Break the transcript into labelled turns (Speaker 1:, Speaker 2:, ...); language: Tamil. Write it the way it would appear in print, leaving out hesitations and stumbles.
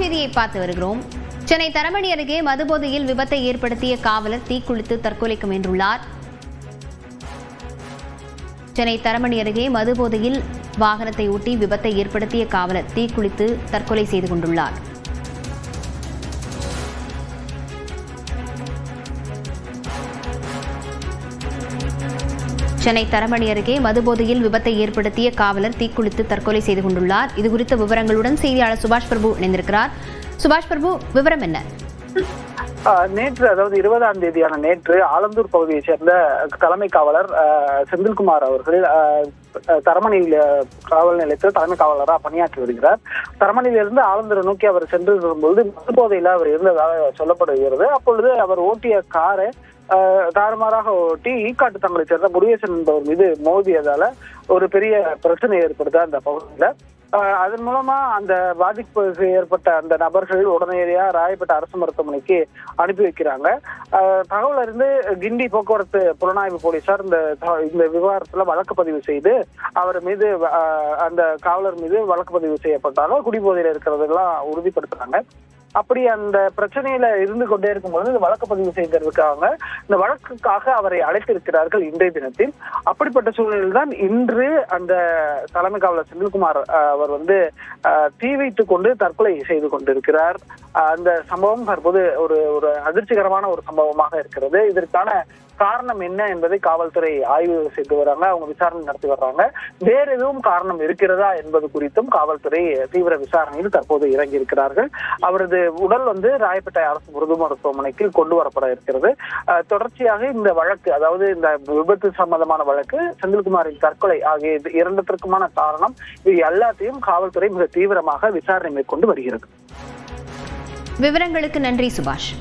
Speaker 1: செய்தியை பார்த்து வருகிறோம். சென்னை தரமணி அருகே மதுபோதையில் விபத்தை ஏற்படுத்திய காவலர் தீக்குளித்து தற்கொலைக்கு முயன்றுள்ளார். சென்னை தரமணி அருகே மதுபோதையில் வாகனத்தை ஓட்டி விபத்தை ஏற்படுத்திய காவலர் தீக்குளித்து தற்கொலை செய்து கொண்டுள்ளார். சென்னை தரமணி அருகே மதுபோதையில் விபத்தை ஏற்படுத்திய காவலர் தீக்குளித்து தற்கொலை செய்து கொண்டுள்ளார். இதுகுறித்த விவரங்களுடன் செய்தியாளர் சுபாஷ் பிரபு இணைந்திருக்கிறார். சுபாஷ் பிரபு, விவரம் என்ன?
Speaker 2: நேற்று, அதாவது 20ஆம் தேதியான நேற்று ஆலந்தூர் பகுதியைச் சேர்ந்த தலைமை காவலர் செந்தில்குமார் அவர்கள் தரமணி காவல் நிலையத்தில் தலைமை காவலராக பணியாற்றி வருகிறார். தரமணியிலிருந்து ஆலந்தூரை நோக்கி அவர் சென்று வரும்போது மதுபோதையில் அவர் இருந்ததாக சொல்லப்படுகிறது. அப்பொழுது அவர் ஓட்டிய காரை தாறுமாறாக ஓட்டி ஈக்காட்டு தங்களை சேர்ந்த முருகேசன் என்பவர் மீது மோதியதால ஒரு பெரிய பிரச்சனை ஏற்படுது அந்த பகுதியில. அதன் மூலமா அந்த பாதிப்பு ஏற்பட்ட அந்த நபர்கள் உடனடியா ராயப்பேட்டை அரசு மருத்துவமனைக்கு அனுப்பி வைக்கிறாங்க. தகவல் அறிந்து கிண்டி போக்குவரத்து புலனாய்வு போலீசார் இந்த விவகாரத்துல வழக்கு பதிவு செய்து அவர் மீது அந்த காவலர் மீது வழக்கு பதிவு செய்யப்பட்டாலும் குடிபோதையில இருக்கிறதெல்லாம் உறுதிப்படுத்துறாங்க. அப்படி அந்த பிரச்சனையில இருந்து கொண்டே இருக்கும்போது இந்த வழக்கு பதிவு செய்திருக்காங்க. இந்த வழக்குக்காக அவரை அழைத்திருக்கிறார்கள் இன்றைய தினத்தில். அப்படிப்பட்ட சூழ்நிலையில் தான் இன்று அந்த தலைமை காவலர் செந்தில்குமார் அவர் தீ வைத்துக் கொண்டு தற்கொலை செய்து கொண்டிருக்கிறார். அந்த சம்பவம் தற்போது ஒரு அதிர்ச்சிகரமான ஒரு சம்பவமாக இருக்கிறது. இதற்கான காரணம் என்ன என்பதை காவல்துறை ஆய்வு செய்து வர்றாங்க, அவங்க விசாரணை நடத்தி வர்றாங்க. வேற எதுவும் காரணம் இருக்கிறதா என்பது குறித்தும் காவல்துறை தீவிர விசாரணையில் தற்போது இறங்கி இருக்கிறார்கள். அவரது உடல் ராயப்பேட்டை அரசு பொது மருத்துவமனைக்கு கொண்டு வரப்பட இருக்கிறது. தொடர்ச்சியாக இந்த வழக்கு, அதாவது இந்த விபத்து சம்பந்தமான வழக்கு, செந்தில்குமாரின் தற்கொலை ஆகிய இரண்டுத்திற்குமான காரணம், இது எல்லாத்தையும் காவல்துறை மிக தீவிரமாக விசாரணை மேற்கொண்டு வருகிறது.
Speaker 1: விவரங்களுக்கு நன்றி சுபாஷ்.